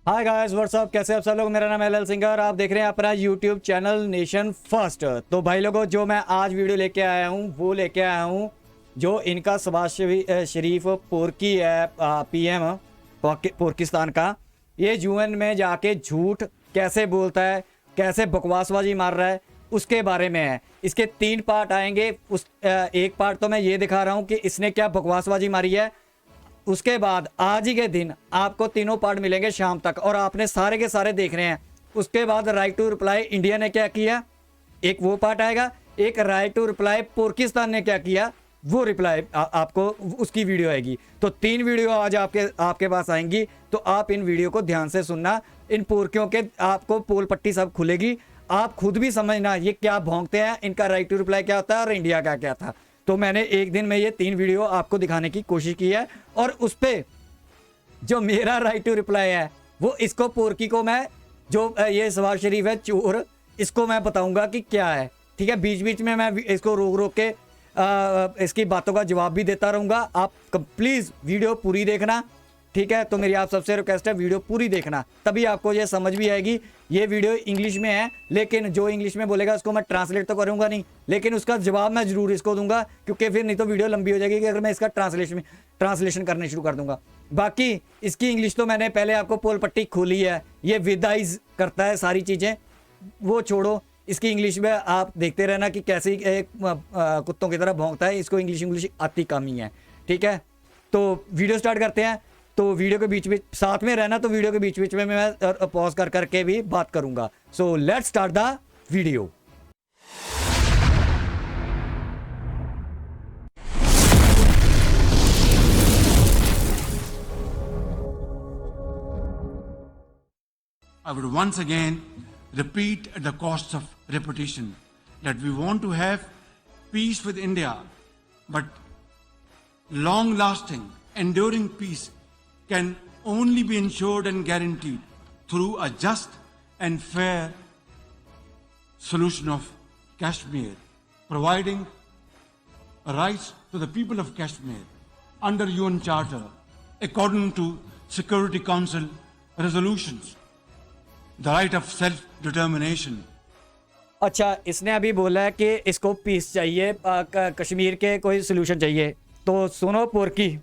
Hi guys what's up, कैसे आप सब लोग। मेरा नाम है एल सिंह और आप देख रहे हैं अपना यूट्यूब चैनल नेशन फर्स्ट। तो भाई लोगों, जो मैं आज वीडियो लेके आया हूँ वो लेके आया हूँ जो इनका शबाज शरीफ पोर्की है, पीएम पाकिस्तान का। ये यूएन में जाके झूठ कैसे बोलता है, कैसे बकवासबाजी मार रहा है, उसके बारे में है। इसके 3 पार्ट आएंगे। एक पार्ट तो मैं ये दिखा रहा हूँ कि इसने क्या बकवासबाजी मारी है। उसके बाद आज ही के दिन आपको तीनों पार्ट मिलेंगे शाम तक, और आपने सारे के सारे देख रहे हैं। उसके बाद राइट टू रिप्लाई इंडिया ने क्या किया, एक वो पार्ट आएगा। एक राइट टू रिप्लाई पाकिस्तान ने क्या किया, वो रिप्लाई आपको उसकी वीडियो आएगी। तो 3 वीडियो आज आपके पास आएंगी। तो आप इन वीडियो को ध्यान से सुनना। इन पोरकियों के आपको पोल पट्टी सब खुलेगी। आप खुद भी समझना ये क्या भौंकते हैं, इनका राइट टू रिप्लाई क्या होता है और इंडिया का क्या था। तो मैंने एक दिन में ये 3 वीडियो आपको दिखाने की कोशिश की है, और उस पे जो मेरा राइट टू रिप्लाई है वो इसको पोरकी को मैं, जो ये शबाज शरीफ है चोर, इसको मैं बताऊंगा कि क्या है। ठीक है, बीच बीच में मैं इसको रोक रोक के इसकी बातों का जवाब भी देता रहूंगा। आप प्लीज़ वीडियो पूरी देखना। ठीक है, तो मेरी आप सबसे रिक्वेस्ट है वीडियो पूरी देखना, तभी आपको ये समझ भी आएगी। ये वीडियो इंग्लिश में है, लेकिन जो इंग्लिश में बोलेगा उसको मैं ट्रांसलेट तो करूंगा नहीं, लेकिन उसका जवाब मैं जरूर इसको दूंगा, क्योंकि फिर नहीं तो वीडियो लंबी हो जाएगी अगर मैं इसका ट्रांसलेशन करने शुरू कर दूंगा। बाकी इसकी इंग्लिश तो मैंने पहले आपको पोल पट्टी खोली है। ये विदाइज करता है सारी चीज़ें, वो छोड़ो। इसकी इंग्लिश में आप देखते रहना कि कैसे एक कुत्तों की तरह भौंकता है। इसको इंग्लिश आती कम ही है। ठीक है, तो वीडियो स्टार्ट करते हैं। तो वीडियो के बीच में साथ में रहना, तो वीडियो के बीच बीच में मैं पॉज कर करके भी बात करूंगा। So let's start the video. I would once again repeat at the cost of repetition that we want to have peace with India, but long-lasting, enduring peace can only be ensured and guaranteed through a just and fair solution of Kashmir, providing rights to the people of Kashmir under UN Charter according to Security Council resolutions, the right of self-determination. अच्छा, इसने अभी बोला है कि इसको piece चाहिए, कश्मीर के कोई सोल्यूशन चाहिए। तो सुनो पोरकी,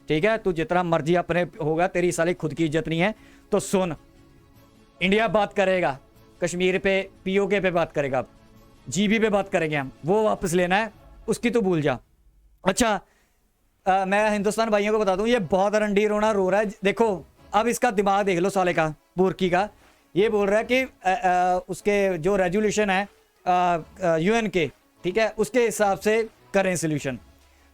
ठीक है, तू जितना मर्जी अपने होगा, तेरी साली खुद की इज्जत नहीं है। तो सुन, इंडिया बात करेगा कश्मीर पे, पीओके पे बात करेगा, जीबी पे बात करेंगे हम, वो वापस लेना है, उसकी तो भूल जा। अच्छा, मैं हिंदुस्तान भाइयों को बता दूं, ये बहुत रंडी रोना रो रहा है। देखो अब इसका दिमाग देख लो साले का, बुर्की का। ये बोल रहा है कि उसके जो रेजोल्यूशन है यूएन के, ठीक है, उसके हिसाब से करें सोल्यूशन।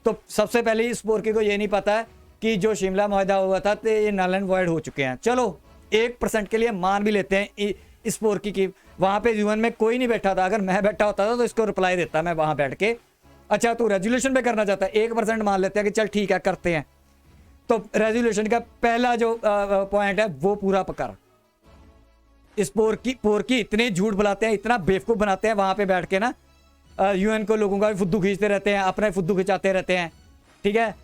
तो सबसे पहले इस बुर्की को ये नहीं पता है कि जो शिमला मुआहदा हुआ था तो ये नल एंड वॉइड हो चुके हैं। चलो 1% के लिए मान भी लेते हैं इस पोरकी की। वहाँ पे यूएन में कोई नहीं बैठा था, अगर मैं बैठा होता था तो इसको रिप्लाई देता मैं वहाँ बैठ के। अच्छा, तो रेजोल्यूशन पे करना चाहता है, 1% मान लेते हैं कि चल ठीक है करते हैं। तो रेजोल्यूशन का पहला जो पॉइंट है वो पूरा पकड़। इस पोरकी इतने झूठ बुलाते हैं, इतना बेवकूफ़ बनाते हैं वहाँ पे बैठ के ना, यूएन को लोगों का फुद्दू खींचते रहते हैं, अपने फुद्दू खिंचाते रहते हैं। ठीक है,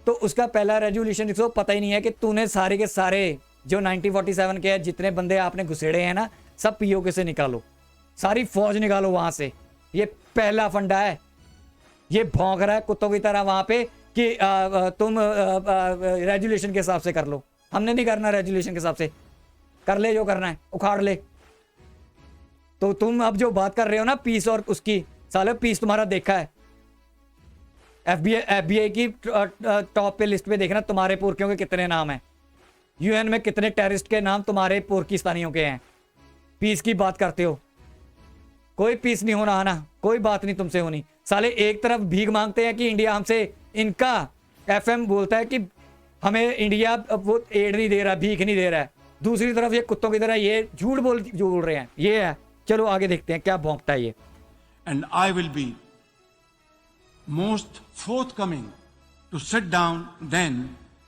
तो उसका पहला रेजोल्यूशन इसको पता ही नहीं है कि तूने सारे के सारे जो 1947 के हैं, जितने बंदे आपने घुसेड़े हैं ना, सब पीओके से निकालो, सारी फौज निकालो वहाँ से। ये पहला फंडा है। ये भौंक रहा है कुत्तों की तरह वहाँ पे कि तुम रेजोल्यूशन के हिसाब से कर लो। हमने नहीं करना रेजोल्यूशन के हिसाब से, कर ले जो करना है, उखाड़ ले। तो तुम अब जो बात कर रहे हो ना पीस और उसकी, साले पीस तुम्हारा देखा है, एफबीआई की टॉप पे लिस्ट पे देखना तुम्हारे पोरकियों के कितने नाम हैं, यूएन में कितने टेररिस्ट के नाम तुम्हारे पोरकिस्तानियों के हैं। पीस की बात करते हो, कोई पीस नहीं होना आना, कोई बात नहीं तुमसे होनी। साले एक तरफ भीख मांगते हैं कि इंडिया हमसे, इनका एफएम बोलता है कि हमें इंडिया वो एड नहीं दे रहा, भीख नहीं दे रहा है। दूसरी तरफ ये कुत्तों की तरह ये झूठ बोल रहे हैं। ये है, चलो आगे देखते हैं क्या भौंकता है ये। And I will be most forthcoming to sit down then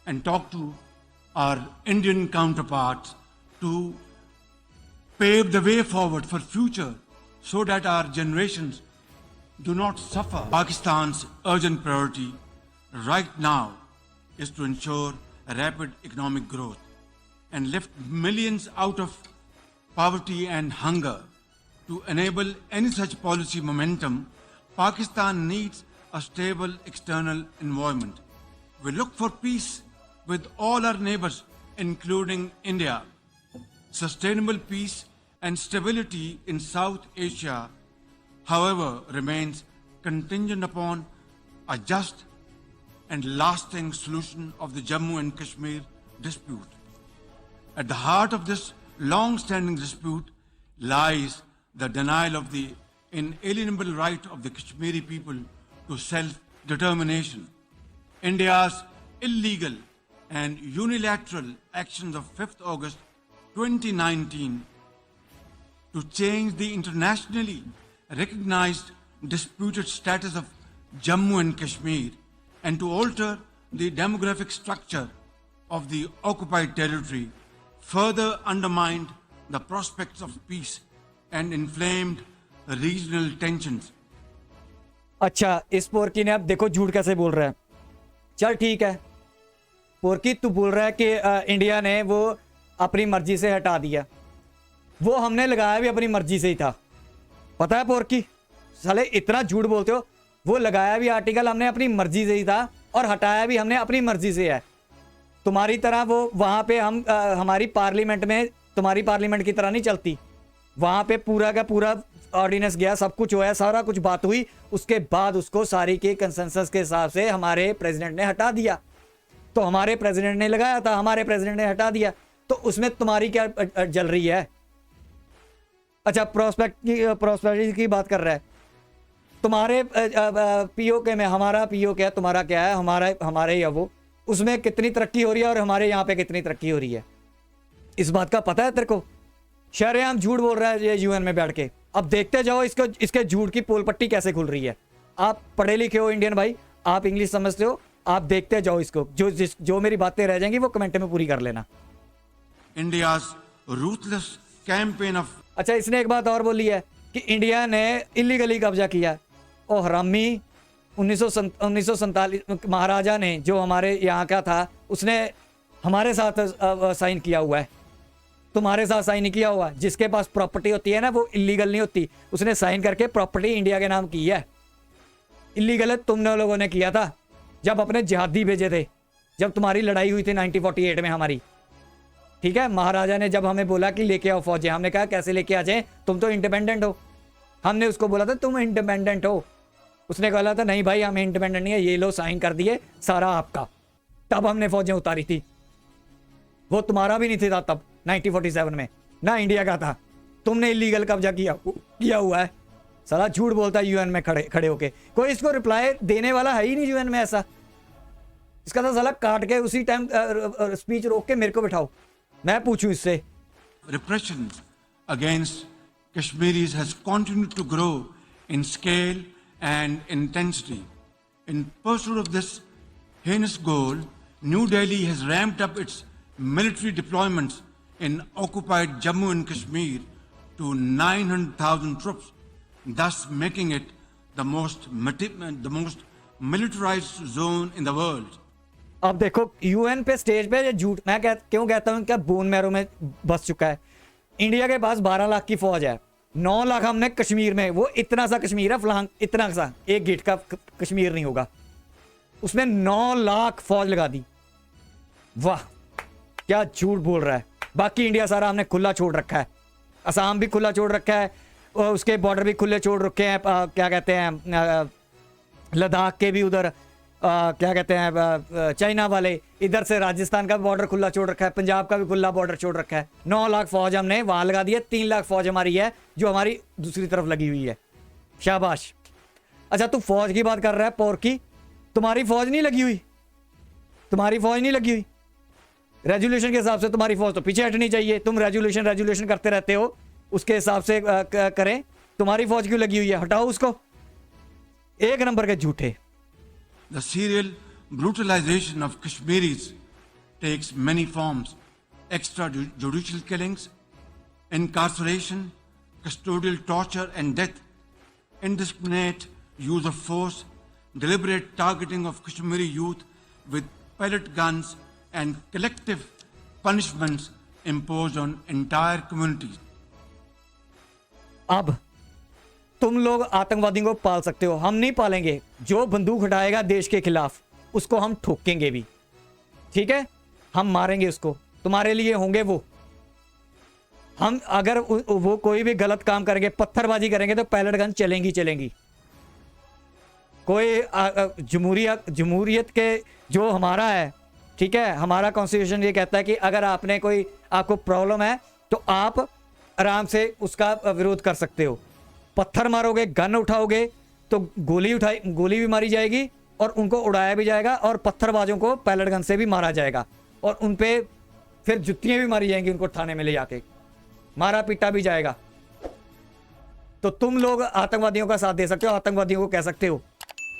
and talk to our Indian counterparts to pave the way forward for future so that our generations do not suffer. Pakistan's urgent priority right now is to ensure rapid economic growth and lift millions out of poverty and hunger. To enable any such policy momentum, Pakistan needs a stable external environment. We look for peace with all our neighbors, including India. Sustainable peace and stability in South Asia, however, remains contingent upon a just and lasting solution of the Jammu and Kashmir dispute. At the heart of this long-standing dispute lies the denial of the inalienable right of the Kashmiri people to self-determination. India's illegal and unilateral actions of 5th August 2019 to change the internationally recognized disputed status of Jammu and Kashmir and to alter the demographic structure of the occupied territory further undermined the prospects of peace and inflamed regional tensions. अच्छा, इस पोरकी ने अब देखो झूठ कैसे बोल रहा है. चल ठीक है पोरकी, तू बोल रहा है कि इंडिया ने वो अपनी मर्जी से हटा दिया. वो हमने लगाया भी अपनी मर्जी से ही था, पता है पोरकी. साले इतना झूठ बोलते हो. वो लगाया भी आर्टिकल हमने अपनी मर्जी से ही था और हटाया भी हमने अपनी मर्जी से है. तुम्हारी तरह वो वहां पे हम हमारी पार्लियामेंट में तुम्हारी पार्लियामेंट की तरह नहीं चलती. वहां पे पूरा का पूरा ऑर्डिनेंस गया, सब कुछ हुआ, सारा कुछ बात हुई, उसके बाद उसको सारी के कंसेंसस के हिसाब से हमारे प्रेसिडेंट ने हटा दिया. तो हमारे प्रेसिडेंट ने लगाया था, हमारे प्रेसिडेंट ने हटा दिया, तो उसमें तुम्हारी क्या जल रही है. अच्छा, प्रोस्पेरिटी की बात कर रहा है. तुम्हारे पीओके में हमारा पीओके है, तुम्हारा क्या है, हमारे या वो, उसमें कितनी तरक्की हो रही है और हमारे यहाँ पे कितनी तरक्की हो रही है, इस बात का पता है तेरे को. शरेआम झूठ बोल रहा है ये यूएन में बैठ के. अब देखते जाओ इसके झूठ की पोल पट्टी कैसे खुल रही है. आप पढ़े लिखे हो इंडियन भाई, आप इंग्लिश समझते हो, आप देखते जाओ इसको. जो मेरी बातें रह जाएंगी वो कमेंट में पूरी कर लेना. India's ruthless campaign of अच्छा, इसने एक बात और बोली है कि इंडिया ने इलीगली कब्जा किया. ओ हरामी, 1947 महाराजा ने जो हमारे यहाँ का था उसने हमारे साथ साइन किया हुआ है, तुम्हारे साथ साइन नहीं किया हुआ. जिसके पास प्रॉपर्टी होती है ना वो इलीगल नहीं होती. उसने साइन करके प्रॉपर्टी इंडिया के नाम की है. इलीगल तुमने लोगों ने किया था जब अपने जिहादी भेजे थे, जब तुम्हारी लड़ाई हुई थी 1948 में हमारी. ठीक है, महाराजा ने जब हमें बोला कि लेके आओ फौजें, हमने कहा कैसे लेके आ जाए, तुम तो इंडिपेंडेंट हो. हमने उसको बोला था तुम इंडिपेंडेंट हो. उसने कहा था नहीं भाई हम इंडिपेंडेंट नहीं है, ये लो साइन कर दिए सारा आपका. तब हमने फौजें उतारी थी. वो तुम्हारा भी नहीं था तब 1947 में, ना इंडिया का था. तुमने इलीगल कब्जा किया हुआ है. साला झूठ बोलता है यूएन में खड़े होके. कोई इसको रिप्लाई देने वाला है ही नहीं यूएन में ऐसा. इसका तो साला काट के उसी टाइम स्पीच रोक के मेरे को बिठाओ, मैं पूछूं इससे. repression against Kashmiris has continued to grow in scale and intensity. In pursuit of this heinous goal, New Delhi has ramped up its military deployments in occupied Jammu and Kashmir to 900,000 troops, thus making it the most militarized zone in the world. अब देखो UN पे stage पे ये झूठ, मैं क्यों कहता हूँ क्या बोन मैरो में बस चुका है. इंडिया के पास 12 लाख की फौज है, 9 लाख हमने कश्मीर में, वो इतना सा कश्मीर है फलांग, इतना सा एक गेट का कश्मीर नहीं होगा, उसमें 9 लाख फौज लगा दी. वाह क्या झूठ बोल रहा है. बाकी इंडिया सारा हमने खुला छोड़ रखा है. असम भी खुला छोड़ रखा है, उसके बॉर्डर भी खुले छोड़ रखे हैं. क्या कहते हैं लद्दाख के भी उधर क्या कहते हैं चाइना वाले, इधर से राजस्थान का बॉर्डर खुला छोड़ रखा है, पंजाब का भी खुला बॉर्डर छोड़ रखा है. 9 लाख फौज हमने वहां लगा दी है. 3 लाख फौज हमारी है जो हमारी दूसरी तरफ लगी हुई है. शाबाश. अच्छा तू फौज की बात कर रहा है पोरकी, तुम्हारी फौज नहीं लगी हुई, तुम्हारी फौज नहीं लगी हुई. रेजोल्यूशन के हिसाब से तुम्हारी फौज तो पीछे हटनी चाहिए. तुम रेजोल्यूशन करते रहते हो, उसके हिसाब से करें. तुम्हारी फौज क्यों लगी हुई है, हटाओ उसको. एक नंबर के झूठे. The serial brutalization of Kashmiris takes many forms: extrajudicial killings, incarceration, custodial torture and death, indiscriminate use of force, deliberate targeting of Kashmiri youth with pellet guns, and collective punishments imposed on entire communities. अब तुम लोग आतंकवादियों को पाल सकते हो, हम नहीं पालेंगे। जो बंदूक उठाएगा देश के खिलाफ उसको हम ठोकेंगे भी, ठीक है, हम मारेंगे उसको, तुम्हारे लिए होंगे वो। हम अगर वो कोई भी गलत काम करेंगे, पत्थरबाजी करेंगे तो पैलेट गन चलेंगी। कोई जमहूरियत के जो हमारा है, ठीक है, हमारा कॉन्स्टिट्यूशन ये कहता है कि अगर आपको प्रॉब्लम है तो आप आराम से उसका विरोध कर सकते हो। पत्थर मारोगे, गन उठाओगे तो गोली भी मारी जाएगी और उनको उड़ाया भी जाएगा, और पत्थरबाजों को पैलेट गन से भी मारा जाएगा, और उन पे फिर जुत्तियां भी मारी जाएंगी, उनको थाने में ले जाके मारा पीटा भी जाएगा। तो तुम लोग आतंकवादियों का साथ दे सकते हो, आतंकवादियों को कह सकते हो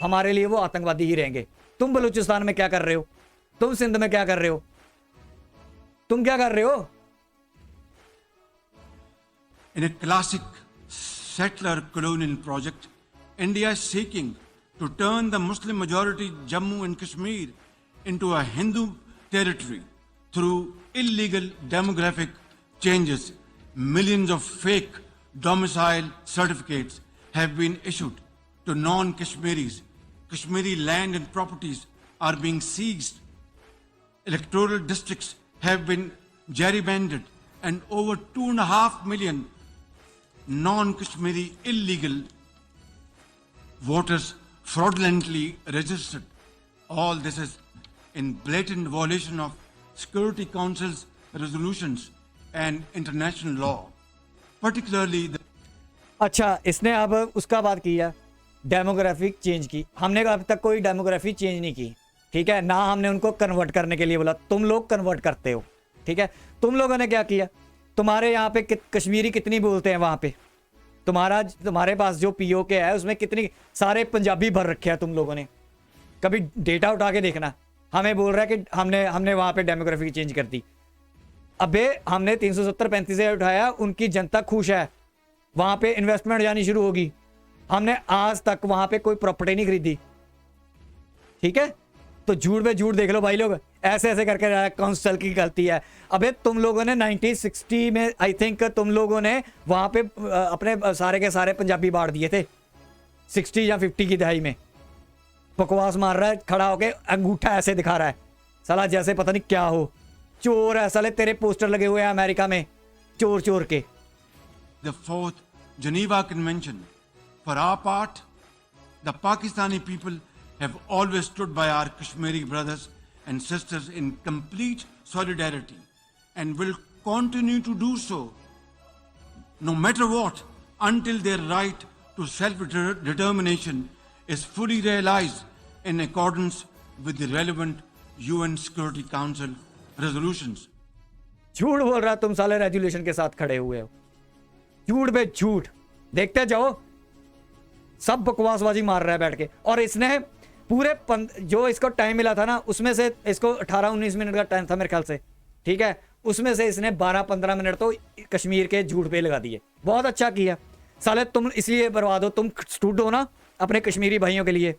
हमारे लिए वो आतंकवादी ही रहेंगे। तुम बलूचिस्तान में क्या कर रहे हो, तुम सिंध में क्या कर रहे हो, तुम क्या कर रहे हो? In a classic settler colonial project, India is seeking to turn the Muslim majority Jammu and Kashmir into a Hindu territory through illegal demographic changes. Millions of fake domicile certificates have been issued to non-Kashmiris. Kashmiri land and properties are being seized. Electoral districts have been gerrymandered, and over 2.5 million non-Kashmiri illegal voters fraudulently registered. All this is in blatant violation of Security Council's resolutions and international law, particularly the अच्छा, इसने अब उसका बात किया, demographic change की। हमने अब तक कोई डेमोग्राफी चेंज नहीं की, ठीक है, ना हमने उनको कन्वर्ट करने के लिए बोला, तुम लोग कन्वर्ट करते हो, ठीक है। तुम लोगों ने क्या किया, तुम्हारे यहाँ पे कश्मीरी कितनी बोलते हैं वहां पे, तुम्हारे पास जो पीओके है उसमें कितनी सारे पंजाबी भर रखे हैं तुम लोगों ने। कभी डेटा उठा के देखना। हमें बोल रहा है कि हमने वहां पे डेमोग्राफी चेंज कर दी। अबे हमने 370-35 से उठाया, उनकी जनता खुश है, वहां पे इन्वेस्टमेंट जानी शुरू होगी। हमने आज तक वहां पे कोई प्रॉपर्टी नहीं खरीदी, ठीक है। तो झूठ पे झूठ देख लो भाई लोग, ऐसे करके काउंसिल की गलती है। अबे तुम लोगों ने 1960 में आई थिंक तुम लोगों ने वहां पे अपने सारे के सारे पंजाबी बांट दिए थे, 60 या 50 की दहाई में। बकवास मार रहा है, खड़ा होके अंगूठा ऐसे दिखा रहा है साला, जैसे पता नहीं क्या हो। चोर है साले, तेरे पोस्टर लगे हुए हैं अमेरिका में चोर के। The fourth Geneva Convention. For our part, the Pakistani people have always stood by our Kashmiri brothers and sisters in complete solidarity and will continue to do so, no matter what, until their right to self-determination is fully realized in accordance with the relevant UN Security Council resolutions. झूठ बोल रहा, तुम साले resolution के साथ खड़े हुए हो, झूठ पे झूठ। देखते जाओ, सब बकवासबाजी मार रहा है बैठ के। और इसने पूरे जो इसको टाइम मिला था ना, उसमें से इसको 18-19 मिनट का टाइम था मेरे ख्याल से, ठीक है, उसमें से इसने 12-15 मिनट तो कश्मीर के झूठ पे लगा दिए। बहुत अच्छा किया साले, तुम इसलिए बर्बाद हो, तुम स्टूड हो ना अपने कश्मीरी भाइयों के लिए,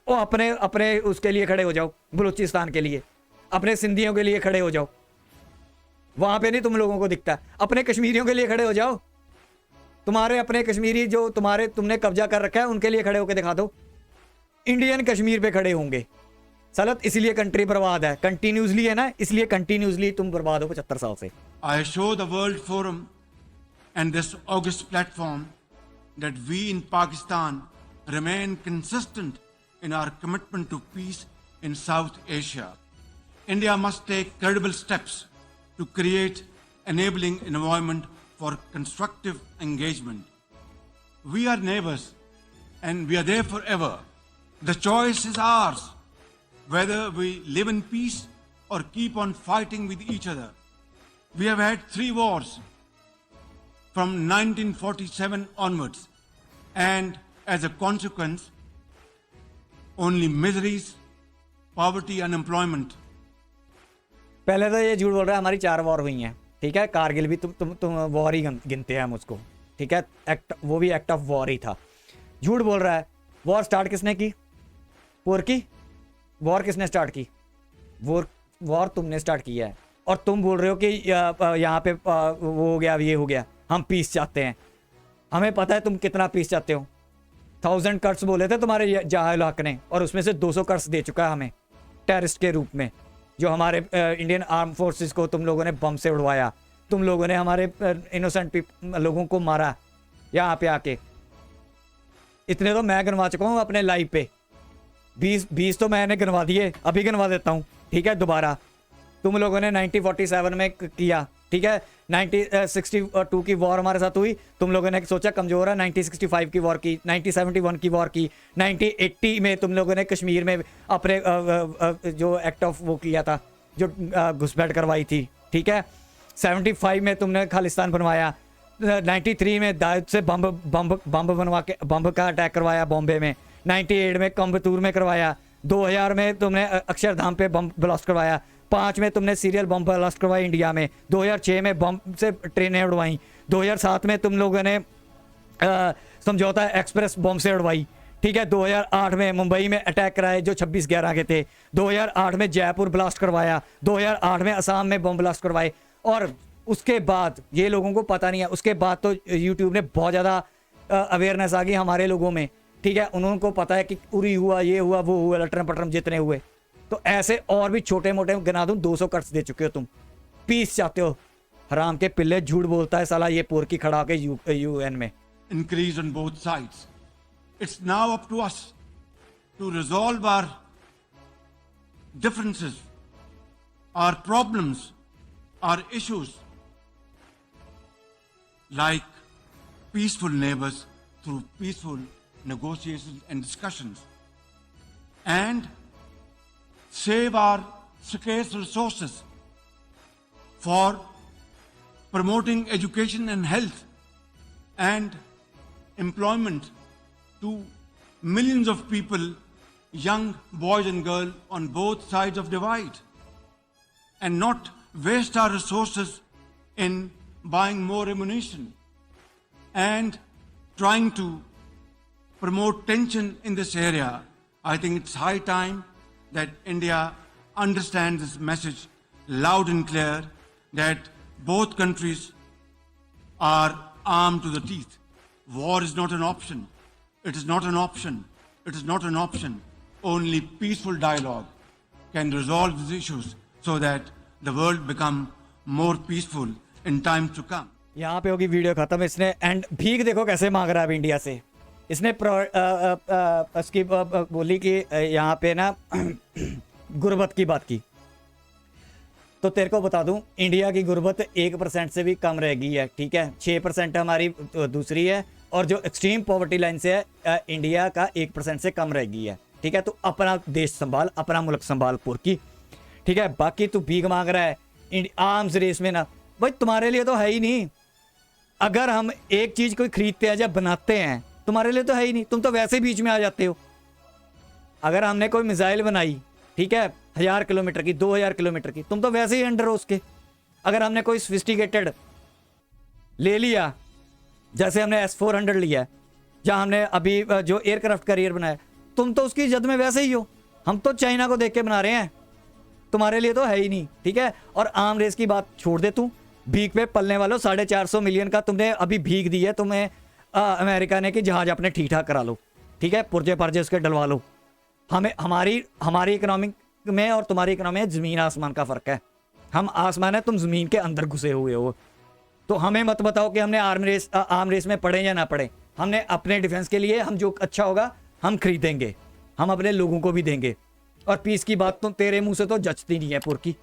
वो अपने उसके लिए खड़े हो जाओ, बलूचिस्तान के लिए, अपने सिंधियों के लिए खड़े हो जाओ। वहां पे नहीं तुम लोगों को दिखता, अपने कश्मीरियों के लिए खड़े हो जाओ। तुम्हारे अपने कश्मीरी जो तुमने कब्जा कर रखा है, उनके लिए खड़े होकर दिखा दो। इंडियन कश्मीर पे खड़े होंगे सलत, इसलिए कंट्री बर्बाद है, कंटिन्यूसली है ना, इसलिए कंटिन्यूसली तुम बर्बाद हो 75 साल से। I assure the World Forum and this august platform that we in Pakistan remain consistent in our commitment to peace in South Asia. India must take credible steps to create enabling environment for constructive engagement. We are neighbors and we are there forever. The choice is ours, whether we live in peace or keep on fighting with each other. We have had 3 wars from 1947 onwards, and as a consequence, only miseries, poverty, unemployment. पहले तो ये झूठ बोल रहा है, हमारी 4 war हुई हैं, ठीक है, कारगिल भी तुम वॉर ही गिनते हैं हम उसको, ठीक है, एक्ट, वो भी एक्ट ऑफ वॉर ही था। झूठ बोल रहा है। वॉर स्टार्ट किसने की? वॉर किसने स्टार्ट की? वॉर तुमने स्टार्ट किया है, और तुम बोल रहे हो कि यहाँ पे वो हो गया, ये हो गया, हम पीस चाहते हैं। हमें पता है तुम कितना पीस चाहते हो। 1000 कट्स बोले थे तुम्हारे जहाल हक ने, और उसमें से 200 कट्स दे चुका है हमें टेररिस्ट के रूप में, जो हमारे इंडियन आर्म फोर्सेस को तुम लोगों ने बम से उड़वाया, तुम लोगों ने हमारे इनोसेंट लोगों को मारा यहाँ पे आके। इतने तो मैं गिनवा चुका हूँ अपने लाइव पे, 20 तो मैंने गिनवा दिए, अभी गिनवा देता हूँ, ठीक है। दोबारा तुम लोगों ने 1947 में किया, ठीक है। 1962 की वॉर हमारे साथ हुई, तुम लोगों ने सोचा कमजोर है, 1965 की वॉर की, 1971 की वॉर की, 1980 में तुम लोगों ने कश्मीर में अपने जो एक्ट ऑफ वो किया था, जो घुसपैठ करवाई थी, ठीक है। 75 में तुमने खालिस्तान बनवाया, 93 में दाऊद से बम बनवा के बम का अटैक करवाया बॉम्बे में, 98 में कम्बतूर में करवाया, 2000 में तुमने अक्षरधाम पे बम ब्लास्ट करवाया, 5 में तुमने सीरियल बम ब्लास्ट करवाई इंडिया में, 2006 में बम से ट्रेनें उड़वाई, 2007 में तुम लोगों ने समझौता एक्सप्रेस बम से उड़वाई, ठीक है। 2008 में मुंबई में अटैक कराए जो 26/11 के थे, 2008 में जयपुर ब्लास्ट करवाया, 2008 में असम में बम ब्लास्ट करवाए। और उसके बाद ये लोगों को पता नहीं है, उसके बाद तो यूट्यूब ने बहुत ज़्यादा अवेयरनेस आ गई हमारे लोगों में, ठीक है। उनको पता है कि उरी हुआ, ये हुआ, वो हुआ, लटरम पटरम जितने हुए। तो ऐसे और भी छोटे मोटे गिना दूं, 200 कट्स दे चुके हो तुम, पीस चाहते हो। हराम के पिल्ले, झूठ बोलता है साला ये पोरकी खड़ा के यूएन में। Increase on both sides. It's now up to us to resolve our differences, our problems, our issues, like peaceful neighbors through peaceful negotiations and discussions, and save our scarce resources for promoting education and health and employment to millions of people, young boys and girls on both sides of divide, and not waste our resources in buying more ammunition and trying to promote tension in this area. I think it's high time that India understands this message loud and clear, that both countries are armed to the teeth. War is not an option. It is not an option. It is not an option. Only peaceful dialogue can resolve these issues so that the world become more peaceful in times to come. यहाँ पे होगी video खत्म। इसने and भीख देखो कैसे मांग रहा है इंडिया से। इसने उसकी बोली कि यहाँ पे ना गुर्बत की बात की, तो तेरे को बता दूं इंडिया की गुर्बत 1% से भी कम रह गई है, ठीक है। 6% हमारी दूसरी है, और जो एक्सट्रीम पॉवर्टी लाइन से है इंडिया का 1% से कम रह गई है, ठीक है। तो अपना देश संभाल, अपना मुल्क संभाल पुरकी, ठीक है। बाकी तू भीख मांग रहा है आर्म्स रेस में ना, भाई तुम्हारे लिए तो है ही नहीं। अगर हम एक चीज कोई खरीदते हैं या बनाते हैं, तुम्हारे लिए तो है ही नहीं, तुम तो वैसे बीच में आ जाते हो। अगर हमने कोई मिसाइल बनाई, ठीक है, 1000 किलोमीटर की, 2000 किलोमीटर की, तुम तो वैसे ही अंडर हो उसके। अगर हमने कोई सोफिस्टिकेटेड ले लिया, जैसे हमने S-400 लिया है, जहां हमने अभी जो एयरक्राफ्ट कैरियर बनाया, तुम तो उसकी जद में वैसे ही हो। हम तो चाइना को देख के बना रहे हैं, तुम्हारे लिए तो है ही नहीं, ठीक है। और आर्म रेस की बात छोड़ दे तू, भीख पे पलने वालों, 450 मिलियन का तुमने अभी भीख दी है तुम्हें अमेरिका ने कि जहाज अपने ठीक ठाक करा लो, ठीक है, पुर्जे पर्जे उसके डलवा लो। हमें हमारी इकोनॉमिक में और तुम्हारी इकोनॉमी में ज़मीन आसमान का फ़र्क है। हम आसमान है, तुम ज़मीन के अंदर घुसे हुए हो। तो हमें मत बताओ कि हमने आर्म रेस में पढ़े या ना पढ़े। हमने अपने डिफेंस के लिए हम जो अच्छा होगा हम खरीदेंगे, हम अपने लोगों को भी देंगे। और पीस की बात तो तेरे मुंह से तो जचती नहीं है पुरकी।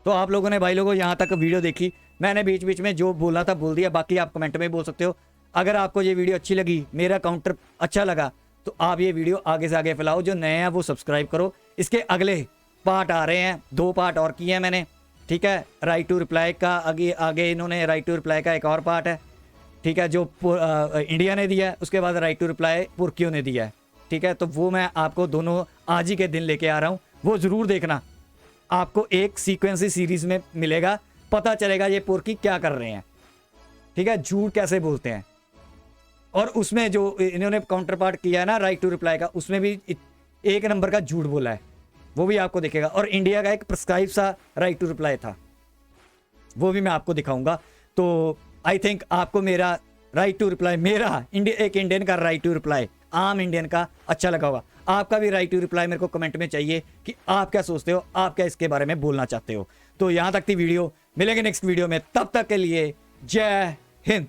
तो आप लोगों ने भाई लोगों यहाँ तक वीडियो देखी, मैंने बीच बीच में जो बोला था बोल दिया, बाकी आप कमेंट में बोल सकते हो। अगर आपको ये वीडियो अच्छी लगी, मेरा काउंटर अच्छा लगा, तो आप ये वीडियो आगे से आगे फैलाओ। जो नए हैं वो सब्सक्राइब करो। इसके अगले पार्ट आ रहे हैं, 2 पार्ट और किए हैं मैंने, ठीक है। राइट टू रिप्लाई का आगे इन्होंने राइट टू रिप्लाई का एक और पार्ट है, ठीक है, जो इंडिया ने दिया है। उसके बाद राइट टू रिप्लाई पुर्कियों ने दिया है, ठीक है। तो वो मैं आपको दोनों आज ही के दिन लेके आ रहा हूँ, वो ज़रूर देखना। आपको एक सीक्वेंसी सीरीज में मिलेगा, पता चलेगा ये पुरकी क्या कर रहे हैं, ठीक है, झूठ कैसे बोलते हैं। और उसमें जो इन्होंने काउंटर पार्ट किया है ना राइट टू रिप्लाई का, उसमें भी 1 नंबर का झूठ बोला है। वो भी आपको दिखेगा। और इंडिया का एक प्रिस्क्राइब सा राइट टू रिप्लाई था, वो भी मैं आपको दिखाऊंगा। तो आई थिंक आपको मेरा राइट टू रिप्लाई, मेरा एक इंडियन का राइट टू रिप्लाई, आम इंडियन का अच्छा लगा होगा। आपका भी राइट टू रिप्लाई मेरे को कमेंट में चाहिए कि आप क्या सोचते हो, आप क्या इसके बारे में बोलना चाहते हो। तो यहां तक थी वीडियो, मिलेंगे नेक्स्ट वीडियो में, तब तक के लिए जय हिंद।